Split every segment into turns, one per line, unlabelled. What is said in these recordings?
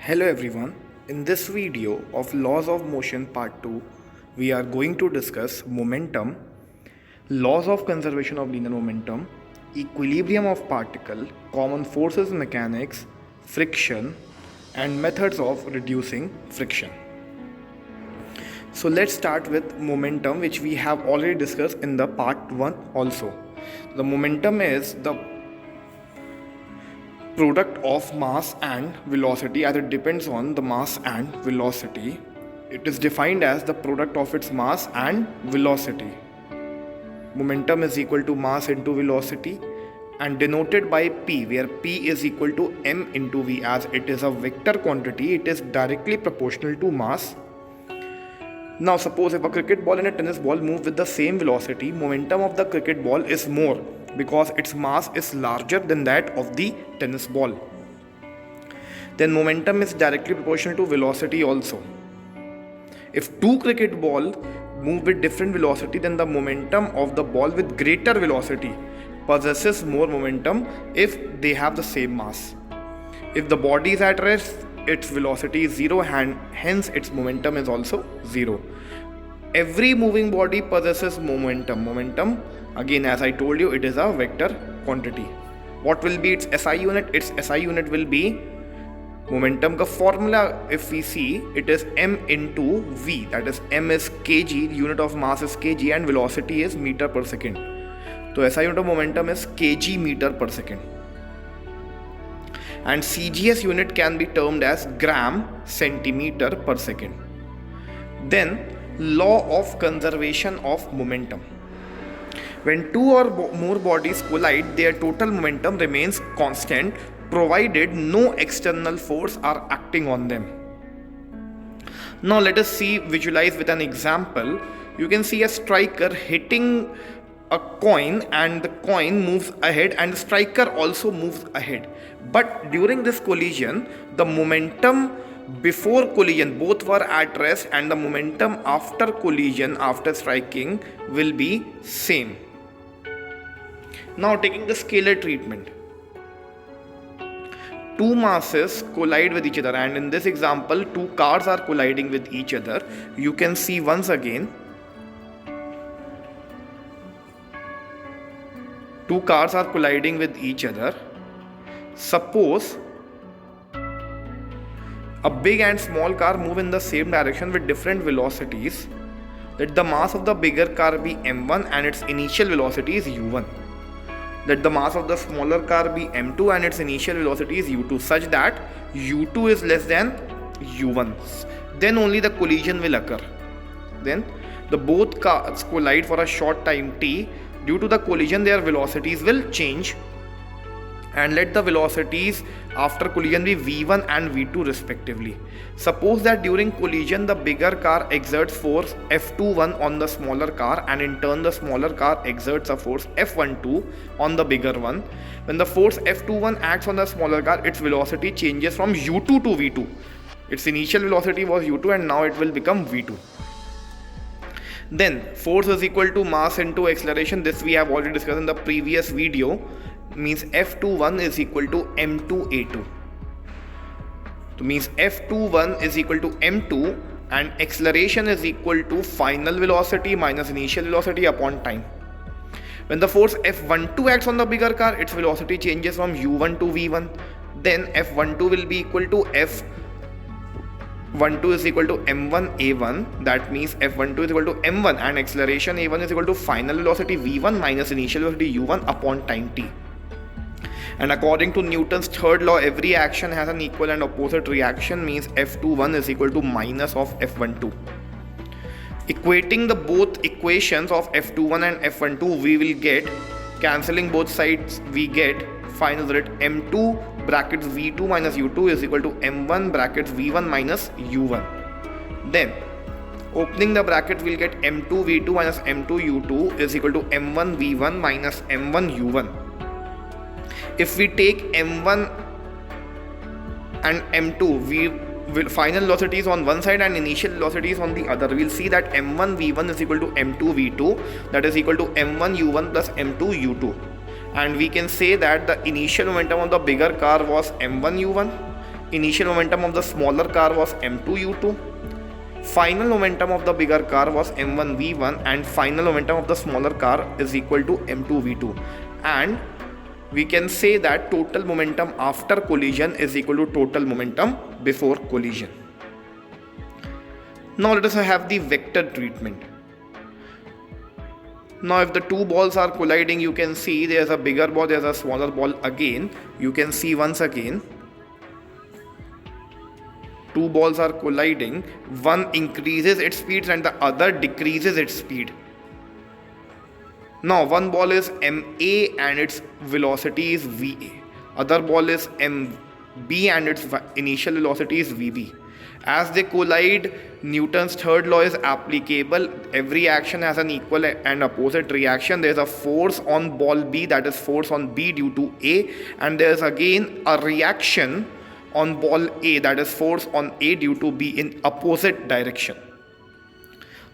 Hello everyone. In this video of Laws of Motion Part 2, we are going to discuss momentum, laws of conservation of linear momentum, equilibrium of particle, common forces in mechanics, friction, and methods of reducing friction. So let's start with momentum, which we have already discussed in the part 1 also. The momentum is the product of mass and velocity, as it depends on the mass and velocity. It is defined as the product of its mass and velocity. Momentum is equal to mass into velocity and denoted by P, where P is equal to m into v. As it is a vector quantity, it is directly proportional to mass. Now suppose if a cricket ball and a tennis ball move with the same velocity, momentum of the cricket ball is more because its mass is larger than that of the tennis ball. Then momentum is directly proportional to velocity also. If two cricket balls move with different velocity, then the momentum of the ball with greater velocity possesses more momentum if they have the same mass. If the body is at rest, its velocity is 0 and hence its momentum is also 0. Every moving body possesses momentum. Momentum, again, as I told you, it is a vector quantity. What will be its SI unit? Its SI unit will be momentum ka formula. If we see, it is m into v, that is m is kg, unit of mass is kg and velocity is meter per second. So SI unit of momentum is kg meter per second. And CGS unit can be termed as gram centimeter per second. Then law of conservation of momentum. When two or more bodies collide, their total momentum remains constant provided no external force are acting on them. Now let us visualize with an example. You can see a striker hitting a coin and the coin moves ahead and the striker also moves ahead. But during this collision, the momentum before collision both were at rest and the momentum after collision, after striking, will be same. Now taking the scalar treatment. Two masses collide with each other, and in this example two cars are colliding with each other. You can see once again two cars are colliding with each other. Suppose a big and small car move in the same direction with different velocities. Let the mass of the bigger car be m1 and its initial velocity is u1. Let the mass of the smaller car be m2 and its initial velocity is u2, such that u2 is less than u1. Then only the collision will occur. Then the both cars collide for a short time t. Due to the collision, their velocities will change, and let the velocities after collision be v1 and v2 respectively. Suppose that during collision the bigger car exerts force F21 on the smaller car, and in turn the smaller car exerts a force F12 on the bigger one. When the force F21 acts on the smaller car, its velocity changes from u2 to v2. Its initial velocity was u2 and now it will become v2. Then force is equal to mass into acceleration. This we have already discussed in the previous video. Means F21 is equal to m2a2. So means F21 is equal to m2 and acceleration is equal to final velocity minus initial velocity upon time. When the force F12 acts on the bigger car, its velocity changes from u1 to v1. Then F12 will be equal to F12 is equal to m1a1. That means F12 is equal to m1 and acceleration a1 is equal to final velocity v1 minus initial velocity u1 upon time t. And according to Newton's third law, every action has an equal and opposite reaction, means F21 is equal to minus of F12. Equating the both equations of F21 and F12, we will get, cancelling both sides, we get final result m2 brackets v2 minus u2 is equal to m1 brackets v1 minus u1. Then opening the bracket, we'll get m2 v2 minus m2 u2 is equal to m1 v1 minus m1 u1. If we take m1 and m2, we will final velocities on one side and initial velocities on the other. We'll see that m1 v1 is equal to m2 v2, that is equal to m1 u1 plus m2 u2. And we can say that the initial momentum of the bigger car was m1 u1 initial momentum of the smaller car was m2u2, final momentum of the bigger car was m1v1, and final momentum of the smaller car is equal to m2v2, and we can say that total momentum after collision is equal to total momentum before collision. Now let us have the vector treatment. Now if the two balls are colliding, you can see there is a bigger ball, there is a smaller ball again. You can see once again, two balls are colliding, one increases its speed and the other decreases its speed. Now one ball is ma and its velocity is va, other ball is mb and its initial velocity is vb. As they collide, Newton's third law is applicable. Every action has an equal and opposite reaction. There is a force on ball B, that is force on B due to A, and there is again a reaction on ball A, that is force on A due to B in opposite direction.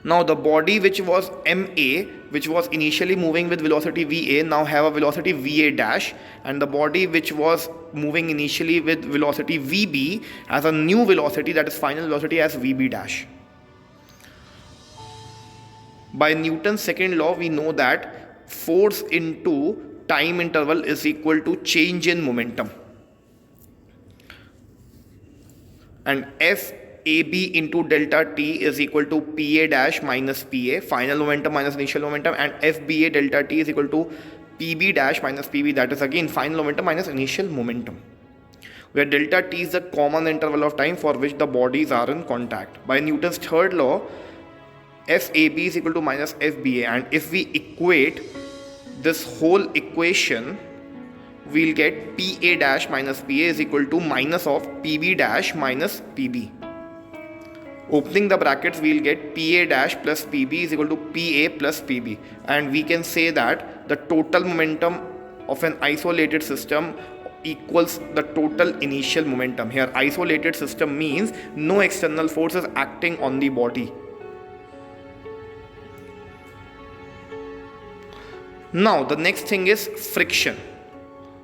Now the body which was MA, which was initially moving with velocity VA, now have a velocity VA dash, and the body which was moving initially with velocity VB has a new velocity, that is final velocity, as VB dash. By Newton's second law, we know that force into time interval is equal to change in momentum, and FAB into delta t is equal to PA dash minus PA, final momentum minus initial momentum, and FBA delta t is equal to PB dash minus PB, that is again final momentum minus initial momentum, where delta t is the common interval of time for which the bodies are in contact. By Newton's third law, FAB is equal to minus FBA, and if we equate this whole equation, we'll get PA dash minus PA is equal to minus of PB dash minus PB. Opening the brackets, we'll get PA dash plus PB is equal to PA plus PB, and we can say that the total momentum of an isolated system equals the total initial momentum. Here isolated system means no external force is acting on the body. Now the next thing is friction.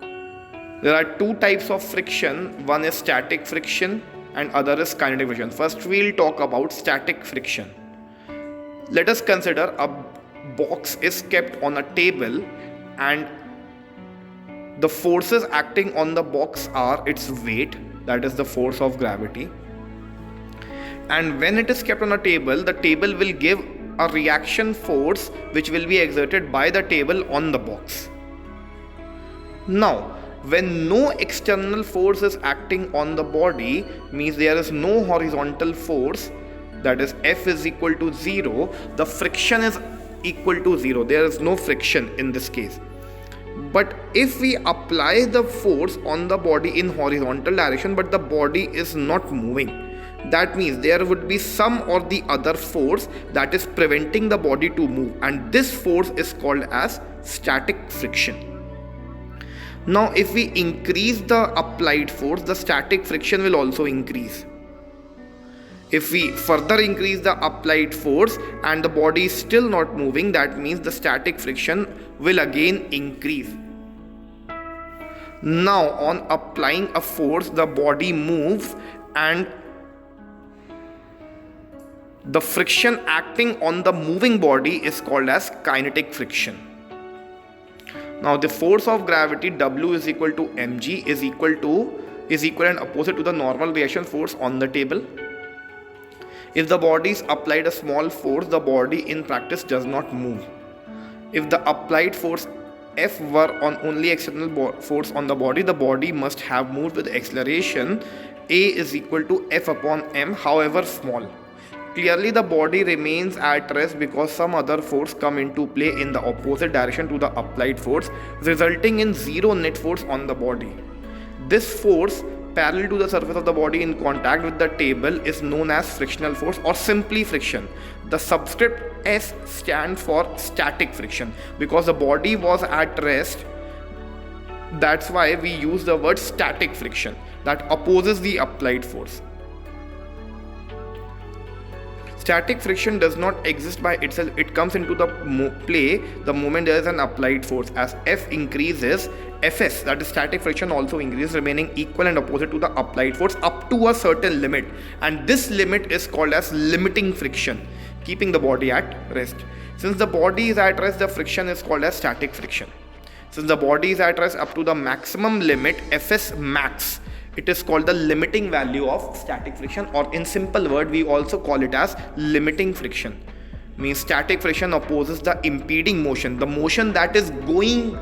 There are two types of friction. One is static friction and other is kinetic friction. First we'll talk about static friction. Let us consider a box is kept on a table and the forces acting on the box are its weight, that is the force of gravity, and when it is kept on a table, the table will give a reaction force which will be exerted by the table on the box. Now when no external force is acting on the body, means there is no horizontal force, that is F is equal to 0, the friction is equal to 0, there is no friction in this case. But if we apply the force on the body in horizontal direction but the body is not moving, that means there would be some or the other force that is preventing the body to move, and this force is called as static friction. Now if we increase the applied force, the static friction will also increase. If we further increase the applied force and the body is still not moving, that means the static friction will again increase. Now on applying a force, the body moves and the friction acting on the moving body is called as kinetic friction. Now the force of gravity W is equal to mg is equal and opposite to the normal reaction force on the table. If the body is applied a small force, the body in practice does not move. If the applied force F were on only external force on the body must have moved with acceleration A is equal to F upon m, however small. Clearly the body remains at rest because some other force come into play in the opposite direction to the applied force, resulting in zero net force on the body. This force parallel to the surface of the body in contact with the table is known as frictional force or simply friction. The subscript S stands for static friction because the body was at rest. That's why we use the word static friction that opposes the applied force. Static friction does not exist by itself. It comes into the play the moment there is an applied force. As F increases, Fs, that is static friction, also increases, remaining equal and opposite to the applied force up to a certain limit. And this limit is called as limiting friction, keeping the body at rest. Since the body is at rest, the friction is called as static friction. Since the body is at rest up to the maximum limit, Fs max, it is called the limiting value of static friction, or in simple word we also call it as limiting friction. Means static friction opposes the impeding motion, the motion that is going,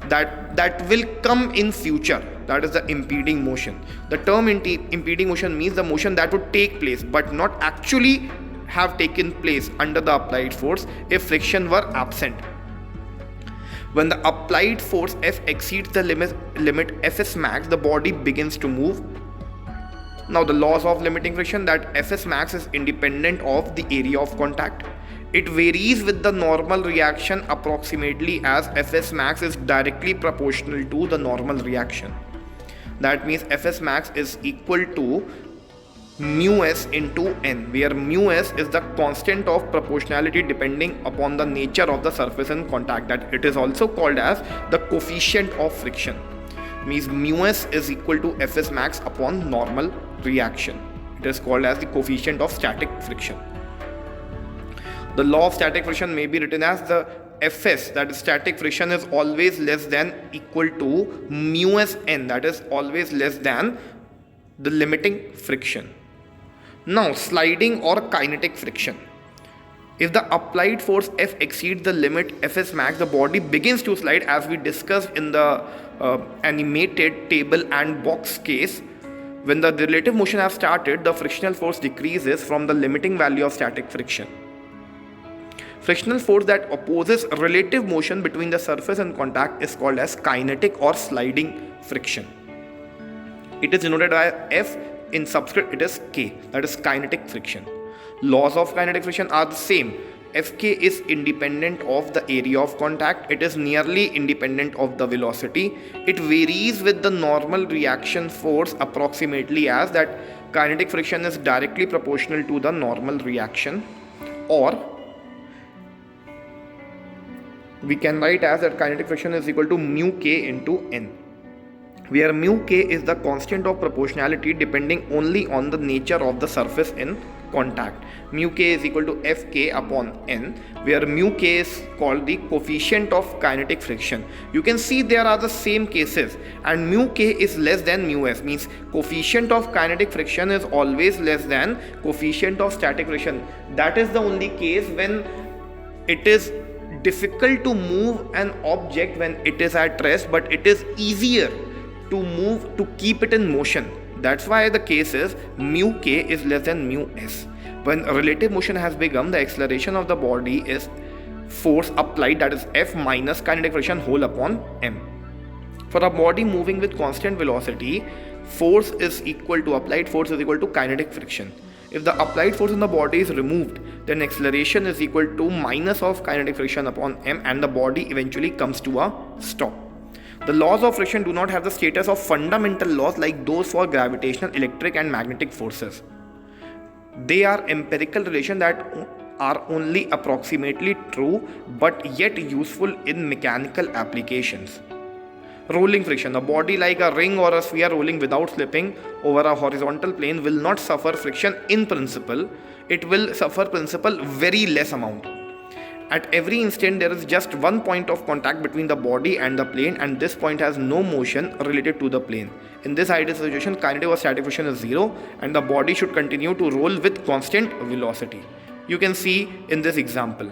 that will come in future, that is the impeding motion. The term impeding motion means the motion that would take place but not actually have taken place under the applied force if friction were absent. When the applied force F exceeds the limit Fs max, the body begins to move. Now the laws of limiting friction, that Fs max is independent of the area of contact. It varies with the normal reaction approximately, as Fs max is directly proportional to the normal reaction. That means Fs max is equal to mu s into n, where mu s is the constant of proportionality depending upon the nature of the surface in contact. That it is also called as the coefficient of friction. Means mu s is equal to Fs max upon normal reaction. It is called as the coefficient of static friction. The law of static friction may be written as the Fs, that is static friction, is always less than equal to mu s n, that is always less than the limiting friction. Now sliding or kinetic friction. If the applied force F exceeds the limit Fs max, the body begins to slide, as we discussed in the animated table and box case. When the relative motion has started, the frictional force decreases from the limiting value of static friction. Frictional force that opposes relative motion between the surface and contact is called as kinetic or sliding friction. It is denoted by F, in subscript it is K, that is kinetic friction. Laws of kinetic friction are the same. Fk is independent of the area of contact. It is nearly independent of the velocity. It varies with the normal reaction force approximately, as that kinetic friction is directly proportional to the normal reaction, or we can write as that kinetic friction is equal to mu k into n, where mu k is the constant of proportionality depending only on the nature of the surface in contact. Mu k is equal to Fk upon n, where mu k is called the coefficient of kinetic friction. You can see there are the same cases, and mu k is less than mu s, means coefficient of kinetic friction is always less than coefficient of static friction. That is the only case when it is difficult to move an object when it is at rest, but it is easier to move, to keep it in motion. That's why the case is mu k is less than mu s. When relative motion has begun, the acceleration of the body is force applied, that is F minus kinetic friction whole upon m. For a body moving with constant velocity, force is equal to applied force is equal to kinetic friction. If the applied force in the body is removed, then acceleration is equal to minus of kinetic friction upon m, and the body eventually comes to a stop. The laws of friction do not have the status of fundamental laws like those for gravitational, electric and magnetic forces. They are empirical relations that are only approximately true but yet useful in mechanical applications. Rolling friction. A body like a ring or a sphere rolling without slipping over a horizontal plane will not suffer friction in principle. It will suffer principle very less amount. At every instant there is just one point of contact between the body and the plane, and this point has no motion related to the plane. In this ideal situation, kinetic or static friction is zero and the body should continue to roll with constant velocity. You can see in this example.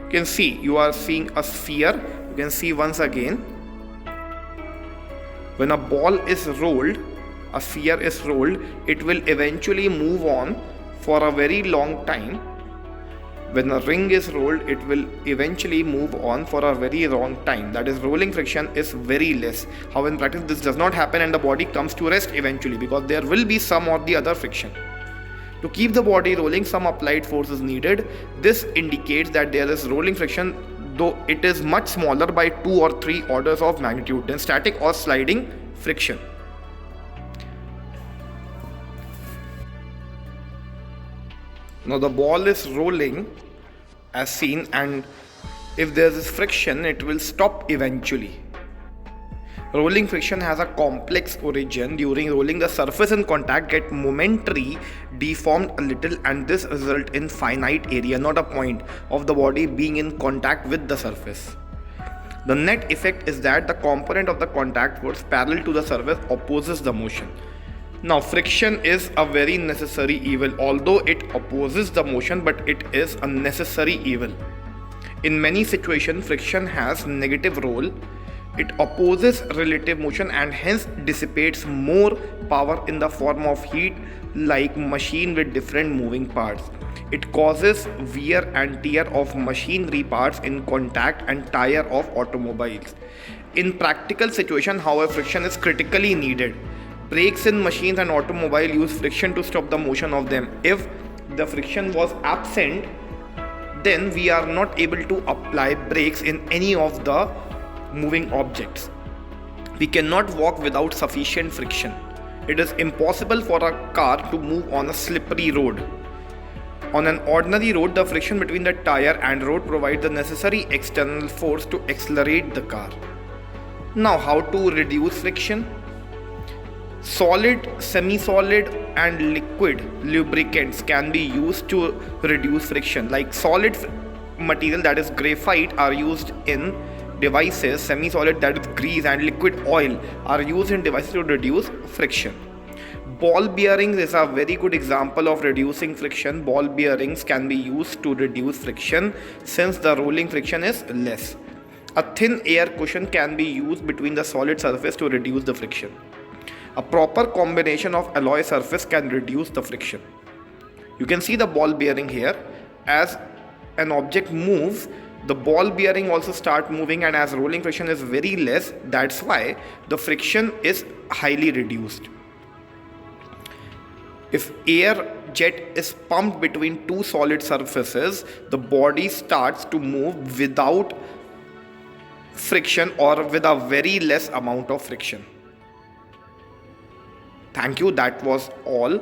You can see, you are seeing a sphere. You can see once again, when a ball is rolled, a sphere is rolled, it will eventually move on for a very long time. When a ring is rolled, it will eventually move on for a very long time. That is, rolling friction is very less. However, in practice this does not happen and the body comes to rest eventually, because there will be some or the other friction. To keep the body rolling, some applied force is needed. This indicates that there is rolling friction, though it is much smaller by 2 or 3 orders of magnitude than static or sliding friction. Now the ball is rolling as seen, and if there is friction it will stop eventually. Rolling friction has a complex origin. During rolling, the surface in contact get momentary deformed a little, and this result in finite area, not a point, of the body being in contact with the surface. The net effect is that the component of the contact force parallel to the surface opposes the motion. Now friction is a very necessary evil, although it opposes the motion, but it is a necessary evil. In many situations, friction has negative role. It opposes relative motion and hence dissipates more power in the form of heat, like machine with different moving parts. It causes wear and tear of machinery parts in contact and tire of automobiles. In practical situation, however, friction is critically needed. Brakes in machines and automobile use friction to stop the motion of them. If the friction was absent, then we are not able to apply brakes in any of the moving objects. We cannot walk without sufficient friction. It is impossible for a car to move on a slippery road. On an ordinary road, the friction between the tire and road provides the necessary external force to accelerate the car. Now, how to reduce friction? Solid, semi-solid and liquid lubricants can be used to reduce friction. Like solid material, that is graphite, are used in devices. Semi-solid, that is grease, and liquid oil are used in devices to reduce friction. Ball bearings is a very good example of reducing friction. Ball bearings can be used to reduce friction since the rolling friction is less. A thin air cushion can be used between the solid surface to reduce the friction. A proper combination of alloy surface can reduce the friction. You can see the ball bearing here. As an object moves, the ball bearing also start moving, and as rolling friction is very less, that's why the friction is highly reduced. If air jet is pumped between two solid surfaces, the body starts to move without friction or with a very less amount of friction. Thank you. That was all.